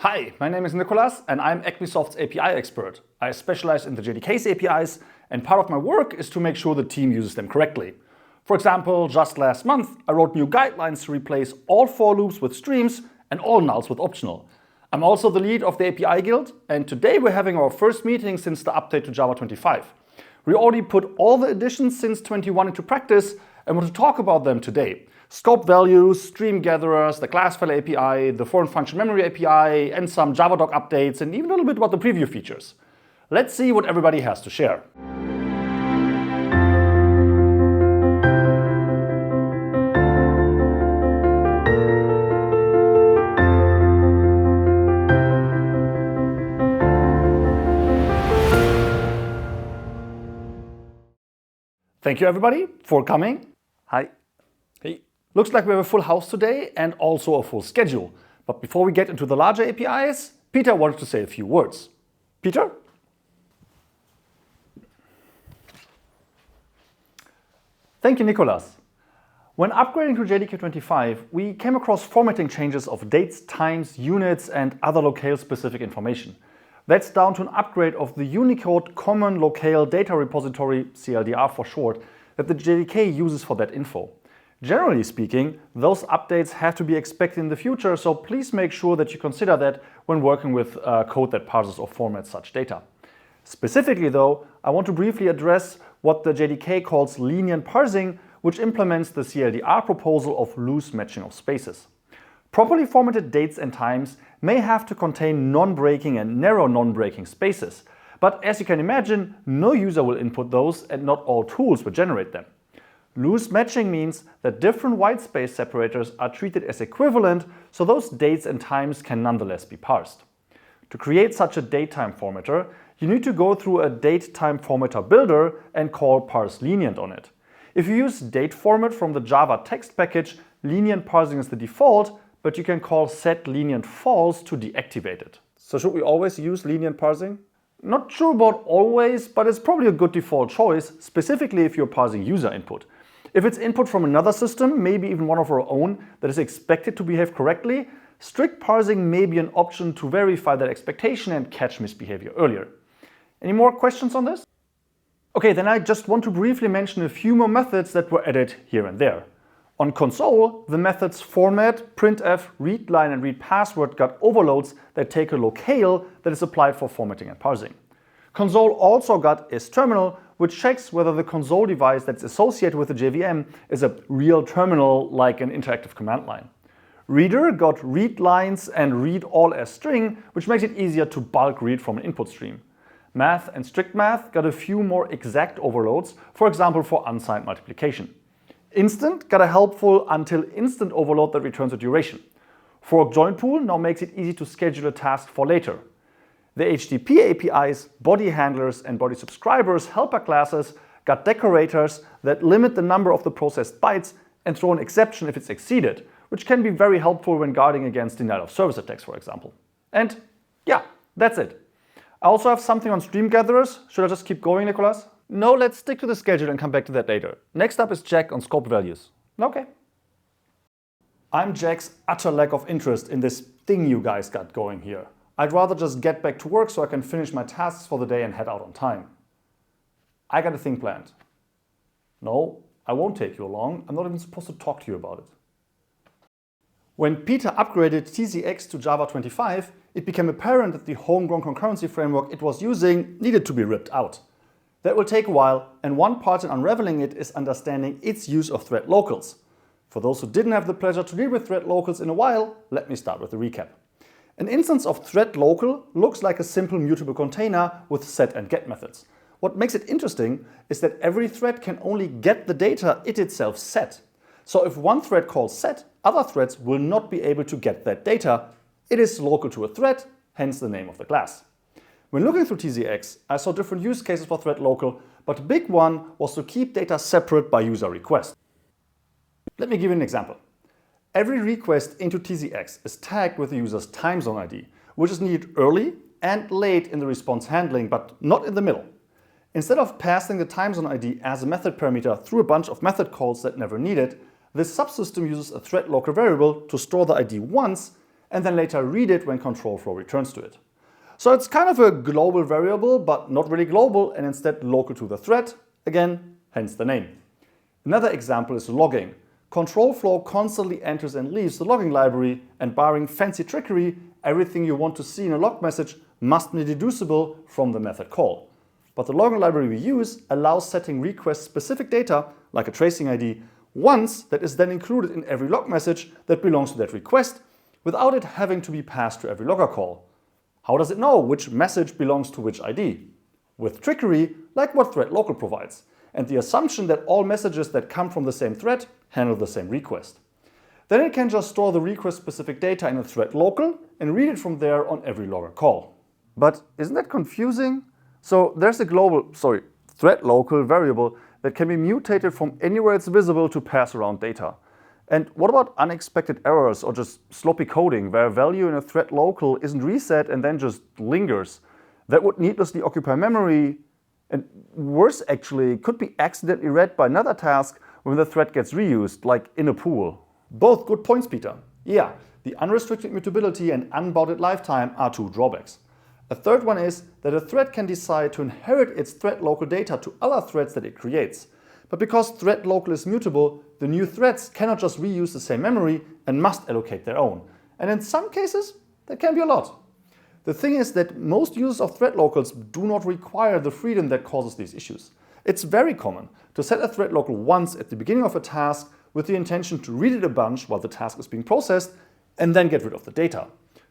Hi, my name is Nicolas and I'm Acmesoft's API expert. I specialize in the JDK's APIs and part of my work is to make sure the team uses them correctly. For example, just last month I wrote new guidelines to replace all for loops with streams and all nulls with optional. I'm also the lead of the API guild and today we're having our first meeting since the update to Java 25. We already put all the additions since 21 into practice and want to talk about them today. Scope values, stream gatherers, the class file API, the foreign function memory API, and some Javadoc updates, and even a little bit about the preview features. Let's see what everybody has to share. Thank you everybody for coming. Hi. Hey. Looks like we have a full house today and also a full schedule. But before we get into the larger APIs, Peter wanted to say a few words. Peter? Thank you, Nicolas. When upgrading to JDK 25, we came across formatting changes of dates, times, units, and other locale-specific information. That's down to an upgrade of the Unicode Common Locale Data Repository, CLDR for short, that the JDK uses for that info. Generally speaking, those updates have to be expected in the future, so please make sure that you consider that when working with code that parses or formats such data. Specifically though, I want to briefly address what the JDK calls lenient parsing, which implements the CLDR proposal of loose matching of spaces. Properly formatted dates and times may have to contain non-breaking and narrow non-breaking spaces, but as you can imagine, no user will input those and not all tools will generate them. Loose matching means that different whitespace separators are treated as equivalent, so those dates and times can nonetheless be parsed. To create such a datetime formatter, you need to go through a datetime formatter builder and call parseLenient on it. If you use dateformat from the Java text package, lenient parsing is the default, but you can call setLenientFalse to deactivate it. So should we always use lenient parsing? Not sure about always, but it's probably a good default choice, specifically if you're parsing user input. If it's input from another system, maybe even one of our own, that is expected to behave correctly, strict parsing may be an option to verify that expectation and catch misbehavior earlier. Any more questions on this? Okay, then I just want to briefly mention a few more methods that were added here and there. On console, the methods format, printf, readline and readPassword got overloads that take a locale that is applied for formatting and parsing. Console also got isTerminal, which checks whether the console device that's associated with the JVM is a real terminal like an interactive command line. Reader got readlines and read all as string, which makes it easier to bulk read from an input stream. Math and strict math got a few more exact overloads, for example for unsigned multiplication. Instant got a helpful until instant overload that returns a duration. Fork join pool now makes it easy to schedule a task for later. The HTTP APIs, body handlers and body subscribers helper classes got decorators that limit the number of the processed bytes and throw an exception if it's exceeded, which can be very helpful when guarding against denial of service attacks, for example. And yeah, that's it. I also have something on stream gatherers. Should I just keep going, Nicolas? No, let's stick to the schedule and come back to that later. Next up is Jack on scope values. Okay. I'm Jack's utter lack of interest in this thing you guys got going here. I'd rather just get back to work so I can finish my tasks for the day and head out on time. I got a thing planned. No, I won't take you along. I'm not even supposed to talk to you about it. When Peter upgraded TZX to Java 25, it became apparent that the homegrown concurrency framework it was using needed to be ripped out. That will take a while, and one part in unraveling it is understanding its use of thread locals. For those who didn't have the pleasure to deal with thread locals in a while, let me start with a recap. An instance of thread local looks like a simple mutable container with set and get methods. What makes it interesting is that every thread can only get the data it itself set. So if one thread calls set, other threads will not be able to get that data. It is local to a thread, hence the name of the class. When looking through TZX, I saw different use cases for thread local, but the big one was to keep data separate by user request. Let me give you an example. Every request into TZX is tagged with the user's time zone ID, which is needed early and late in the response handling, but not in the middle. Instead of passing the time zone ID as a method parameter through a bunch of method calls that never need it, this subsystem uses a thread local variable to store the ID once and then later read it when control flow returns to it. So it's kind of a global variable, but not really global and instead local to the thread. Again, hence the name. Another example is logging. Control flow constantly enters and leaves the logging library, and barring fancy trickery, everything you want to see in a log message must be deducible from the method call. But the logging library we use allows setting request-specific data, like a tracing ID, once that is then included in every log message that belongs to that request, without it having to be passed to every logger call. How does it know which message belongs to which ID? With trickery, like what thread local provides, and the assumption that all messages that come from the same thread handle the same request. Then it can just store the request-specific data in a thread local and read it from there on every logger call. But isn't that confusing? So there's a thread local variable that can be mutated from anywhere it's visible to pass around data. And what about unexpected errors or just sloppy coding where a value in a thread local isn't reset and then just lingers? That would needlessly occupy memory, and worse actually, could be accidentally read by another task when the thread gets reused, like in a pool. Both good points, Peter. Yeah, the unrestricted mutability and unbounded lifetime are two drawbacks. A third one is that a thread can decide to inherit its thread local data to other threads that it creates. But because thread local is mutable, the new threads cannot just reuse the same memory and must allocate their own. And in some cases, that can be a lot. The thing is that most users of thread locals do not require the freedom that causes these issues. It's very common to set a thread local once at the beginning of a task with the intention to read it a bunch while the task is being processed and then get rid of the data.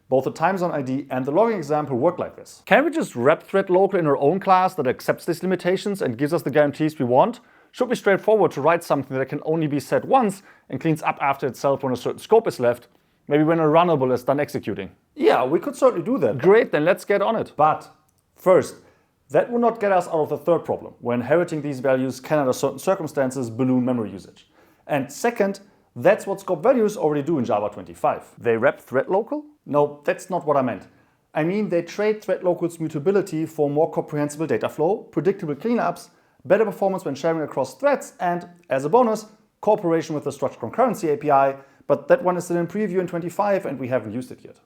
Both the time zone ID and the logging example work like this. Can we just wrap thread local in our own class that accepts these limitations and gives us the guarantees we want? Should be straightforward to write something that can only be set once and cleans up after itself when a certain scope is left, maybe when a runnable is done executing. Yeah, we could certainly do that. Great, then let's get on it. But first, that will not get us out of the third problem, where inheriting these values can under certain circumstances balloon memory usage. And second, that's what scope values already do in Java 25. They wrap thread local? No, that's not what I meant. I mean they trade thread local's mutability for more comprehensible data flow, predictable cleanups, better performance when sharing across threads, and, as a bonus, cooperation with the structured concurrency API, but that one is still in preview in 25 and we haven't used it yet.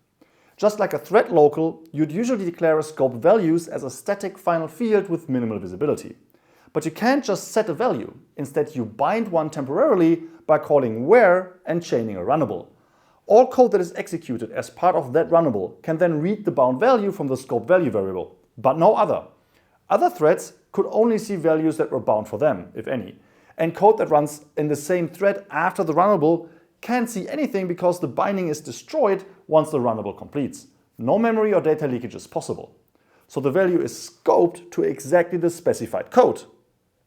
Just like a thread local, you'd usually declare a scope values as a static final field with minimal visibility. But you can't just set a value. Instead, you bind one temporarily by calling where and chaining a runnable. All code that is executed as part of that runnable can then read the bound value from the scope value variable, but no other. Other threads could only see values that were bound for them, if any. And code that runs in the same thread after the runnable can't see anything because the binding is destroyed once the runnable completes. No memory or data leakage is possible. So the value is scoped to exactly the specified code.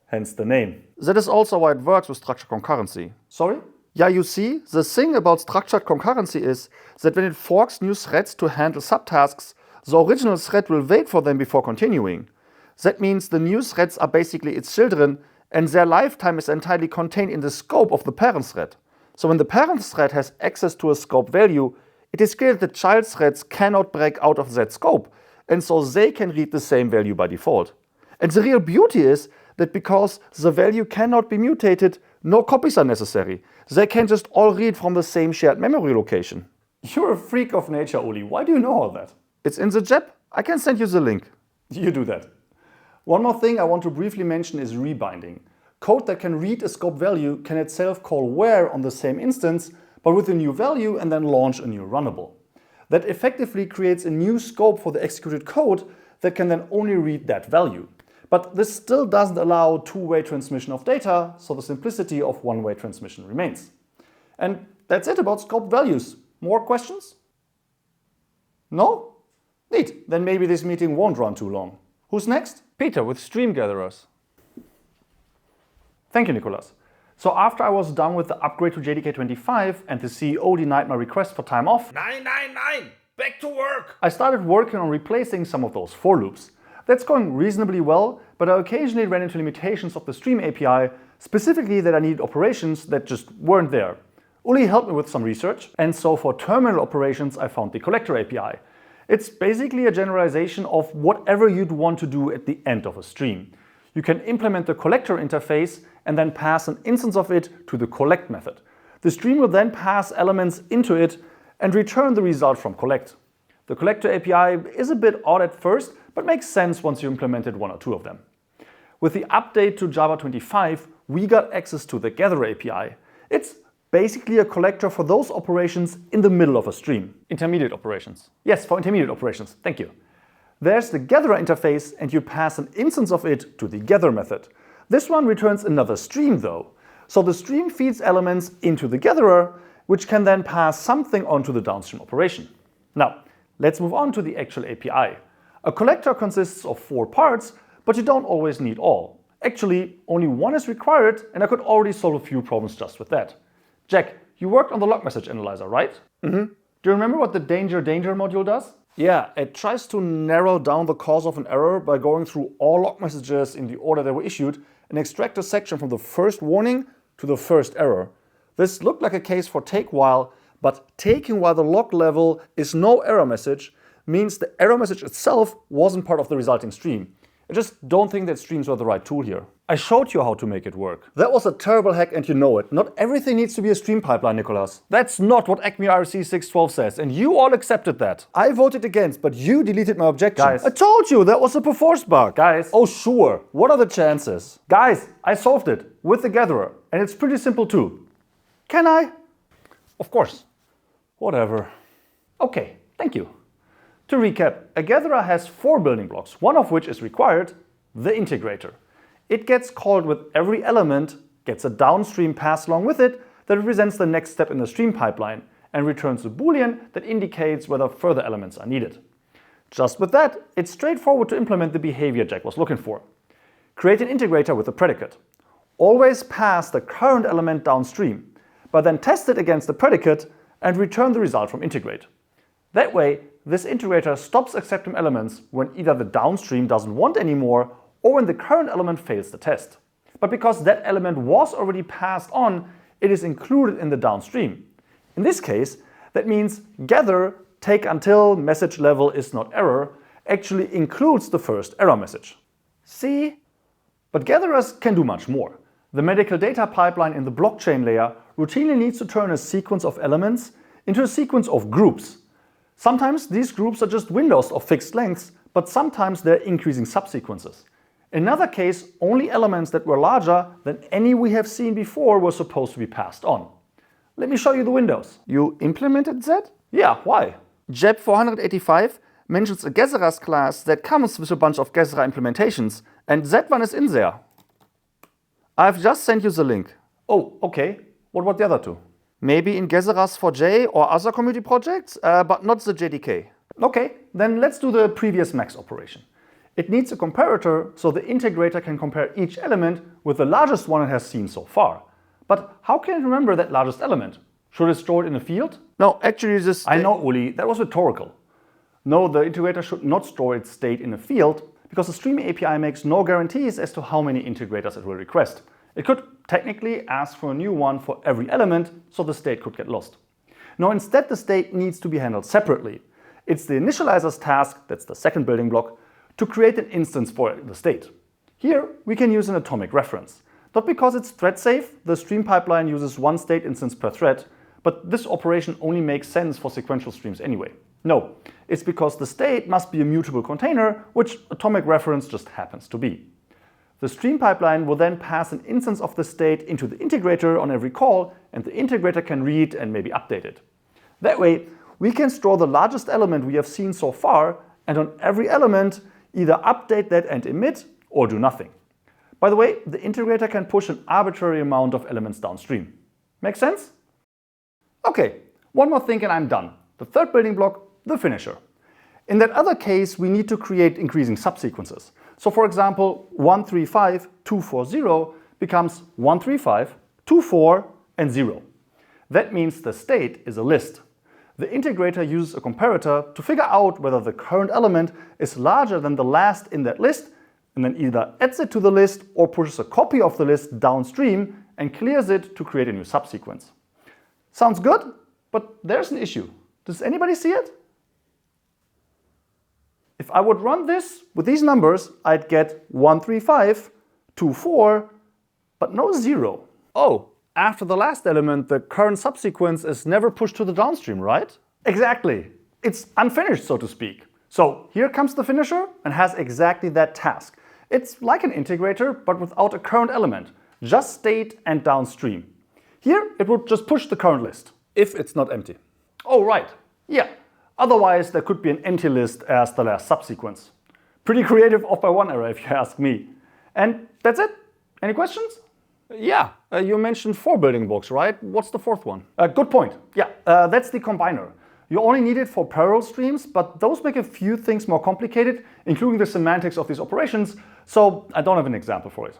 Hence the name. That is also why it works with structured concurrency. Sorry? Yeah, you see, the thing about structured concurrency is that when it forks new threads to handle subtasks, the original thread will wait for them before continuing. That means the new threads are basically its children, and their lifetime is entirely contained in the scope of the parent thread. So when the parent thread has access to a scope value, it is clear that the child threads cannot break out of that scope, and so they can read the same value by default. And the real beauty is that because the value cannot be mutated, no copies are necessary. They can just all read from the same shared memory location. You're a freak of nature, Uli. Why do you know all that? It's in the JEP. I can send you the link. You do that. One more thing I want to briefly mention is rebinding. Code that can read a scope value can itself call where on the same instance, but with a new value and then launch a new runnable. That effectively creates a new scope for the executed code that can then only read that value. But this still doesn't allow two-way transmission of data, so the simplicity of one-way transmission remains. And that's it about scope values. More questions? No? Neat. Then maybe this meeting won't run too long. Who's next? Peter with Stream Gatherers. Thank you, Nicholas. So after I was done with the upgrade to JDK 25 and the CEO denied my request for time off, Nine, back to work! I started working on replacing some of those for loops. That's going reasonably well, but I occasionally ran into limitations of the Stream API, specifically that I needed operations that just weren't there. Uli helped me with some research, and so for terminal operations I found the collector API. It's basically a generalization of whatever you'd want to do at the end of a stream. You can implement the collector interface and then pass an instance of it to the collect method. The stream will then pass elements into it, and return the result from collect. The collector API is a bit odd at first, but makes sense once you implemented one or two of them. With the update to Java 25, we got access to the gather API. It's basically a collector for those operations in the middle of a stream. Intermediate operations. Yes, for intermediate operations. Thank you. There's the gatherer interface, and you pass an instance of it to the gather method. This one returns another stream though. So the stream feeds elements into the gatherer, which can then pass something onto the downstream operation. Now, let's move on to the actual API. A collector consists of 4 parts, but you don't always need all. Actually, only one is required, and I could already solve a few problems just with that. Jack, you worked on the log message analyzer, right? Do you remember what the danger module does? Yeah, it tries to narrow down the cause of an error by going through all log messages in the order they were issued and extract a section from the first warning to the first error. This looked like a case for take while, but taking while the log level is no error message means the error message itself wasn't part of the resulting stream. I just don't think that streams were the right tool here. I showed you how to make it work. That was a terrible hack and you know it. Not everything needs to be a stream pipeline, Nicholas. That's not what ACME IRC 612 says, and you all accepted that. I voted against, but you deleted my objection. Guys. I told you that was a perforce bug. Guys. Oh sure, what are the chances? Guys, I solved it with the gatherer, and it's pretty simple too. Can I? Of course. Whatever. Okay, thank you. To recap, a gatherer has 4 building blocks, one of which is required, the integrator. It gets called with every element, gets a downstream pass along with it that represents the next step in the stream pipeline, and returns a boolean that indicates whether further elements are needed. Just with that, it's straightforward to implement the behavior Jack was looking for. Create an integrator with a predicate. Always pass the current element downstream, but then test it against the predicate and return the result from integrate. That way, this integrator stops accepting elements when either the downstream doesn't want anymore or when the current element fails the test. But because that element was already passed on, it is included in the downstream. In this case, that means gather take until message level is not error actually includes the first error message. See? But gatherers can do much more. The medical data pipeline in the blockchain layer routinely needs to turn a sequence of elements into a sequence of groups. Sometimes these groups are just windows of fixed lengths, but sometimes they're increasing subsequences. In another case, only elements that were larger than any we have seen before were supposed to be passed on. Let me show you the windows. You implemented that? Yeah, why? JEP 485 mentions a gatherers class that comes with a bunch of gatherer implementations, and that one is in there. I've just sent you the link. Oh, okay. What about the other two? Maybe in gatherers for J or other community projects, but not the JDK. Okay, then let's do the previous max operation. It needs a comparator so the integrator can compare each element with the largest one it has seen so far. But how can it remember that largest element? Should it store it in a field? No, actually this... I know, Uli, that was rhetorical. No, the integrator should not store its state in a field because the Stream API makes no guarantees as to how many integrators it will request. It could technically ask for a new one for every element, so the state could get lost. No, instead the state needs to be handled separately. It's the initializer's task, that's the second building block, to create an instance for the state. Here we can use an atomic reference. Not because it's thread safe, the stream pipeline uses one state instance per thread, but this operation only makes sense for sequential streams anyway. No, it's because the state must be a mutable container, which atomic reference just happens to be. The stream pipeline will then pass an instance of the state into the integrator on every call, and the integrator can read and maybe update it. That way, we can store the largest element we have seen so far, and on every element, either update that and emit, or do nothing. By the way, the integrator can push an arbitrary amount of elements downstream. Make sense? Okay, one more thing and I'm done. The third building block, the finisher. In that other case, we need to create increasing subsequences. So for example, 135.240 becomes 135.24 and 0. That means the state is a list. The integrator uses a comparator to figure out whether the current element is larger than the last in that list, and then either adds it to the list or pushes a copy of the list downstream and clears it to create a new subsequence. Sounds good, but there's an issue. Does anybody see it? If I would run this with these numbers, I'd get 135.24, but no 0. Oh, after the last element, the current subsequence is never pushed to the downstream, right? Exactly. It's unfinished, so to speak. So here comes the finisher and has exactly that task. It's like an integrator, but without a current element, just state and downstream. Here, it would just push the current list, if it's not empty. Oh, right. Yeah. Otherwise, there could be an empty list as the last subsequence. Pretty creative off by one error, if you ask me. And that's it. Any questions? Yeah, you mentioned 4 building blocks, right? What's the 4th one? Good point. Yeah, that's the combiner. You only need it for parallel streams, but those make a few things more complicated, including the semantics of these operations, so I don't have an example for it.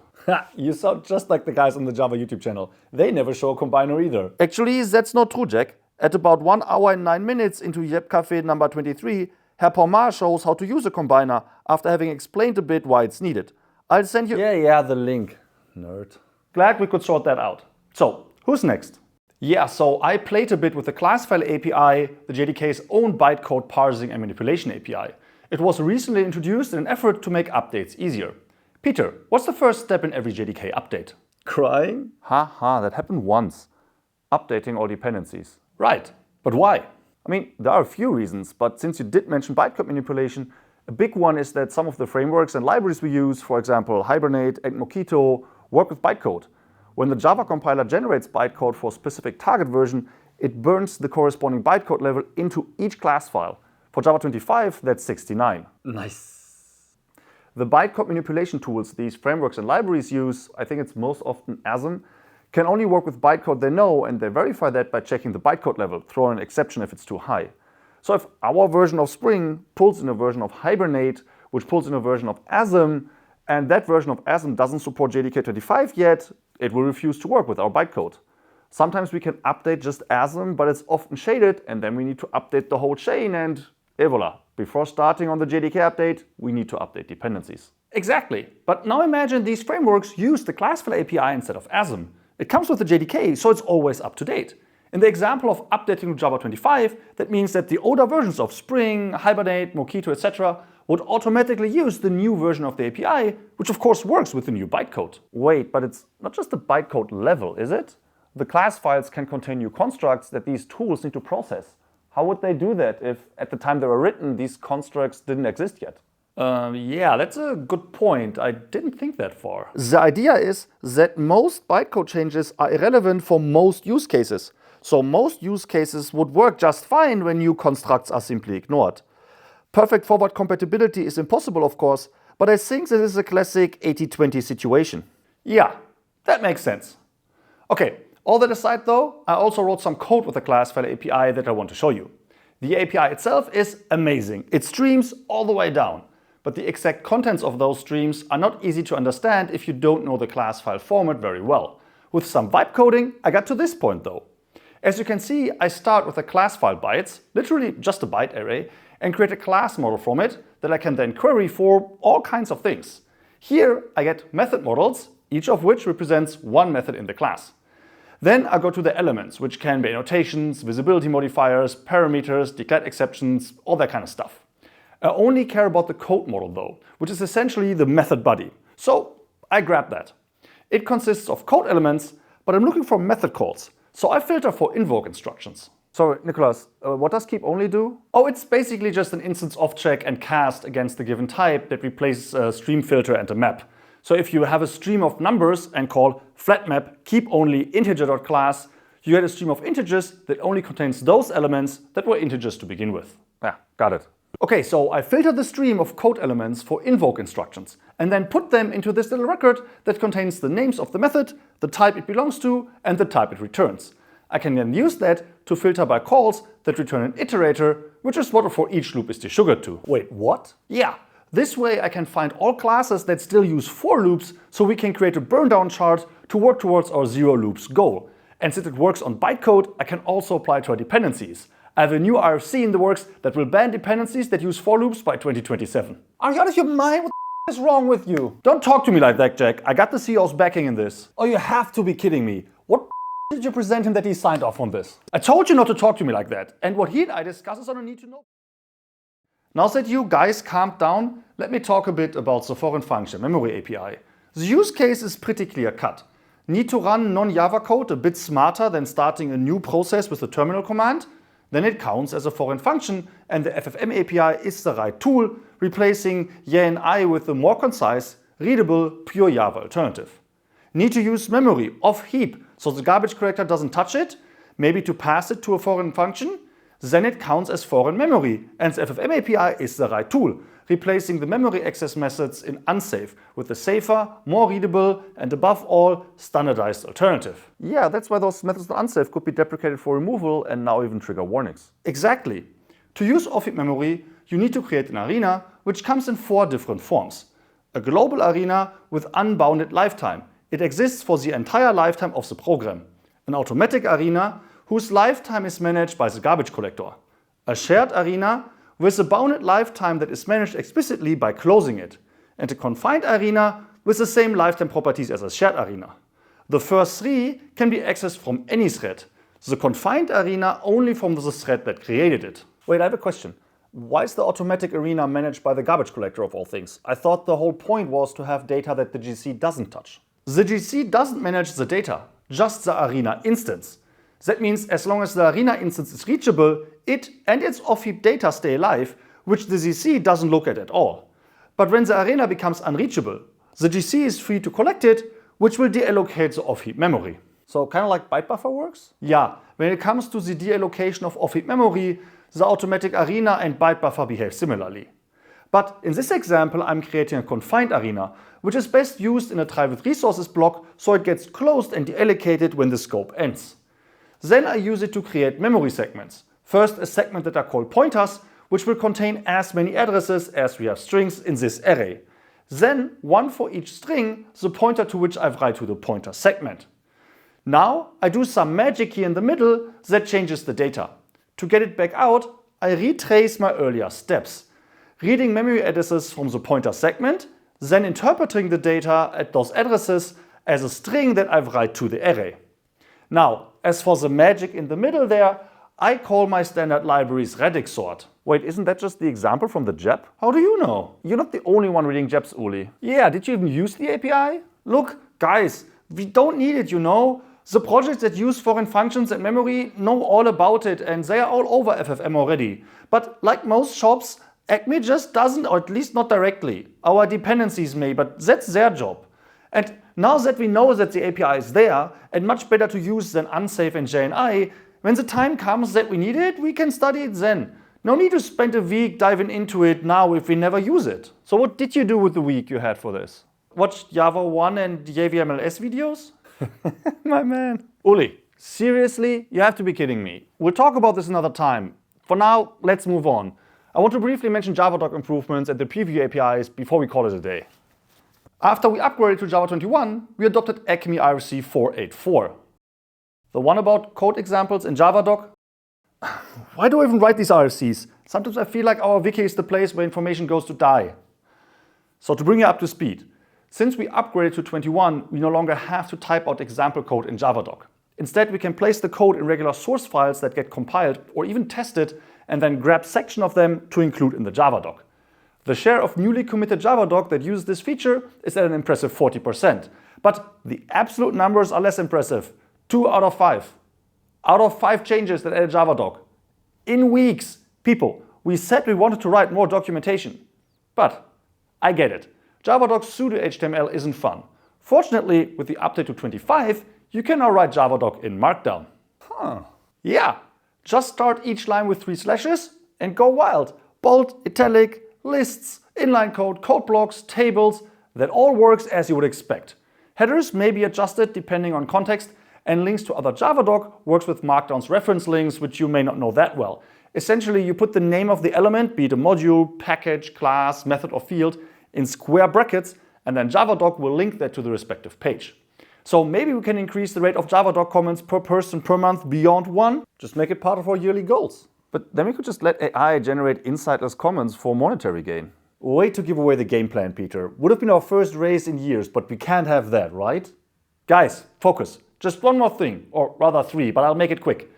You sound just like the guys on the Java YouTube channel. They never show a combiner either. Actually, that's not true, Jack. At about 1 hour and 9 minutes into Yep Cafe number 23, Herr Pomar shows how to use a combiner after having explained a bit why it's needed. I'll send you... Yeah, the link, nerd. Glad we could sort that out. So, who's next? Yeah, so I played a bit with the class file API, the JDK's own bytecode parsing and manipulation API. It was recently introduced in an effort to make updates easier. Peter, what's the first step in every JDK update? Crying? Haha, that happened once. Updating all dependencies. Right, but why? I mean, there are a few reasons, but since you did mention bytecode manipulation, a big one is that some of the frameworks and libraries we use, for example Hibernate and Mockito, work with bytecode. When the Java compiler generates bytecode for a specific target version, it burns the corresponding bytecode level into each class file. For Java 25, that's 69. Nice. The bytecode manipulation tools these frameworks and libraries use, I think it's most often ASM, can only work with bytecode they know, and they verify that by checking the bytecode level, throwing an exception if it's too high. So if our version of Spring pulls in a version of Hibernate, which pulls in a version of ASM, and that version of ASM doesn't support JDK 25 yet, it will refuse to work with our bytecode. Sometimes we can update just ASM, but it's often shaded, and then we need to update the whole chain, and voila. Before starting on the JDK update, we need to update dependencies. Exactly. But now imagine these frameworks use the classfile API instead of ASM. It comes with the JDK, so it's always up to date. In the example of updating to Java 25, that means that the older versions of Spring, Hibernate, Mockito, etc. would automatically use the new version of the API, which of course works with the new bytecode. Wait, but it's not just the bytecode level, is it? The class files can contain new constructs that these tools need to process. How would they do that if, at the time they were written, these constructs didn't exist yet? Yeah, that's a good point. I didn't think that far. The idea is that most bytecode changes are irrelevant for most use cases. So most use cases would work just fine when new constructs are simply ignored. Perfect forward compatibility is impossible, of course, but I think this is a classic 80-20 situation. Yeah, that makes sense. Okay, all that aside though, I also wrote some code with the classfile API that I want to show you. The API itself is amazing. It streams all the way down. But the exact contents of those streams are not easy to understand if you don't know the class file format very well. With some vibe coding, I got to this point though. As you can see, I start with a class file bytes, literally just a byte array, and create a class model from it that I can then query for all kinds of things. Here I get method models, each of which represents one method in the class. Then I go to the elements, which can be annotations, visibility modifiers, parameters, declared exceptions, all that kind of stuff. I only care about the code model though, which is essentially the method body. So I grab that. It consists of code elements, but I'm looking for method calls. So I filter for invoke instructions. Sorry, Nicholas, what does keep only do? Oh, it's basically just an instance of check and cast against the given type that replaces a stream filter and a map. So if you have a stream of numbers and call flatMap keep only integer.class, you get a stream of integers that only contains those elements that were integers to begin with. Yeah, got it. Okay, so I filter the stream of code elements for invoke instructions and then put them into this little record that contains the names of the method, the type it belongs to, and the type it returns. I can then use that to filter by calls that return an iterator, which is what a for each loop is desugared to. Wait, what? Yeah, this way I can find all classes that still use for loops, so we can create a burn down chart to work towards our zero loops goal. And since it works on bytecode, I can also apply to our dependencies. I have a new RFC in the works that will ban dependencies that use for loops by 2027. Are you out of your mind? What the is wrong with you? Don't talk to me like that, Jack. I got the CEO's backing in this. Oh, you have to be kidding me. What did you present him that he signed off on this? I told you not to talk to me like that. And what he and I discuss is on a need to know. Now that you guys calmed down, let me talk a bit about the foreign function memory API. The use case is pretty clear cut. Need to run non-Java code a bit smarter than starting a new process with the terminal command? then it counts as a foreign function and the FFM API is the right tool, replacing JNI with the more concise, readable, pure Java alternative. Need to use memory off heap so the garbage collector doesn't touch it, maybe to pass it to a foreign function? Then it counts as foreign memory and the FFM API is the right tool, replacing the memory access methods in unsafe with the safer, more readable and above all standardized alternative. Yeah, that's why those methods in unsafe could be deprecated for removal and now even trigger warnings. Exactly. To use off-heap memory, you need to create an arena which comes in 4 different forms. A global arena with unbounded lifetime. It exists for the entire lifetime of the program. An automatic arena whose lifetime is managed by the garbage collector. A shared arena with a bounded lifetime that is managed explicitly by closing it. And a confined arena with the same lifetime properties as a shared arena. The first 3 can be accessed from any thread. The confined arena only from the thread that created it. Wait, I have a question. Why is the automatic arena managed by the garbage collector of all things? I thought the whole point was to have data that the GC doesn't touch. The GC doesn't manage the data, just the arena instance. That means as long as the arena instance is reachable, it and its off-heap data stay alive, which the GC doesn't look at all. But when the arena becomes unreachable, the GC is free to collect it, which will deallocate the off-heap memory. So kind of like byte buffer works? Yeah, when it comes to the deallocation of off-heap memory, the automatic arena and byte buffer behave similarly. But in this example, I'm creating a confined arena, which is best used in a try with resources block so it gets closed and deallocated when the scope ends. Then I use it to create memory segments. First, a segment that are called pointers, which will contain as many addresses as we have strings in this array. Then, one for each string, the pointer to which I write to the pointer segment. Now, I do some magic here in the middle that changes the data. To get it back out, I retrace my earlier steps. Reading memory addresses from the pointer segment, then interpreting the data at those addresses as a string that I write to the array. Now, as for the magic in the middle there, I call my standard libraries radic sort. Wait, isn't that just the example from the JEP? How do you know? You're not the only one reading JEPs, Uli. Yeah, did you even use the API? Look, guys, we don't need it, you know. The projects that use foreign functions and memory know all about it and they are all over FFM already. But like most shops, Acme just doesn't, or at least not directly. Our dependencies may, but that's their job. And now that we know that the API is there and much better to use than unsafe and JNI, when the time comes that we need it, we can study it then. No need to spend a week diving into it now if we never use it. So what did you do with the week you had for this? Watched Java 1 and JVMLS videos? My man. Uli, seriously? You have to be kidding me. We'll talk about this another time. For now, let's move on. I want to briefly mention Javadoc Improvements and the preview APIs before we call it a day. After we upgraded to Java 21, we adopted Acme IRC 484. The one about code examples in Javadoc. Why do I even write these IRCs? Sometimes I feel like our wiki is the place where information goes to die. So to bring you up to speed, since we upgraded to 21, we no longer have to type out example code in Javadoc. Instead, we can place the code in regular source files that get compiled or even tested and then grab section of them to include in the Javadoc. The share of newly committed Javadoc that uses this feature is at an impressive 40%. But the absolute numbers are less impressive. 2 out of 5. Out of 5 changes that added Javadoc. In weeks. People, we said we wanted to write more documentation. But I get it. Javadoc pseudo HTML isn't fun. Fortunately, with the update to 25, you can now write Javadoc in Markdown. Yeah, just start each line with 3 slashes and go wild. Bold, italic, lists, inline code, code blocks, tables, that all works as you would expect. Headers may be adjusted depending on context, and links to other Javadoc works with Markdown's reference links, which you may not know that well. Essentially, you put the name of the element, be it a module, package, class, method or field, in square brackets, and then Javadoc will link that to the respective page. So maybe we can increase the rate of Javadoc comments per person per month beyond 1. Just make it part of our yearly goals. But then we could just let AI generate insightless comments for monetary gain. Way to give away the game plan, Peter. Would have been our first raise in years, but we can't have that, right? Guys, focus. Just one more thing, or rather 3, but I'll make it quick.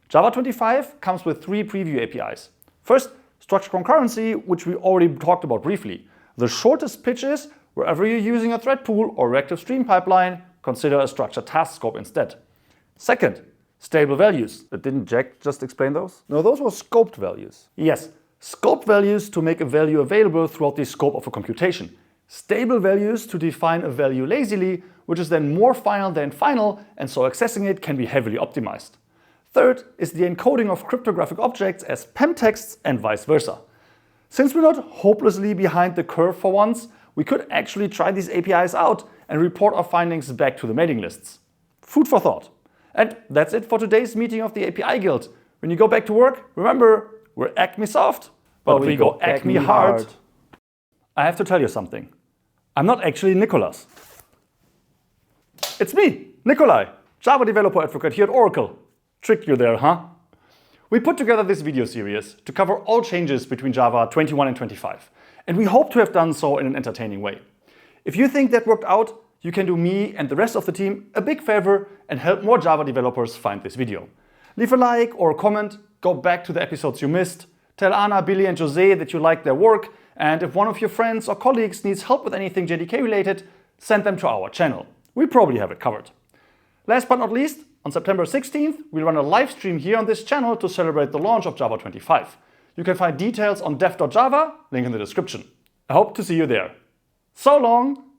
Java 25 comes with 3 preview APIs. First, structured concurrency, which we already talked about briefly. The shortest pitch is, wherever you're using a thread pool or reactive stream pipeline, consider a structured task scope instead. Second, Stable values. Didn't Jack just explain those? No, those were scoped values. Yes, scoped values to make a value available throughout the scope of a computation. Stable values to define a value lazily, which is then more final than final, and so accessing it can be heavily optimized. Third is the encoding of cryptographic objects as PEM-texts and vice versa. Since we're not hopelessly behind the curve for once, we could actually try these APIs out and report our findings back to the mailing lists. Food for thought. And that's it for today's meeting of the API Guild. When you go back to work, remember, we're Acme soft, but we go Acme hard. I have to tell you something. I'm not actually Nicholas. It's me, Nikolai, Java developer advocate here at Oracle. Tricked you there, huh? We put together this video series to cover all changes between Java 21 and 25, and we hope to have done so in an entertaining way. If you think that worked out, you can do me and the rest of the team a big favor and help more Java developers find this video. Leave a like or a comment, go back to the episodes you missed, tell Anna, Billy and Jose that you like their work, and if one of your friends or colleagues needs help with anything JDK related, send them to our channel. We probably have it covered. Last but not least, on September 16th, we'll run a live stream here on this channel to celebrate the launch of Java 25. You can find details on dev.java, link in the description. I hope to see you there. So long!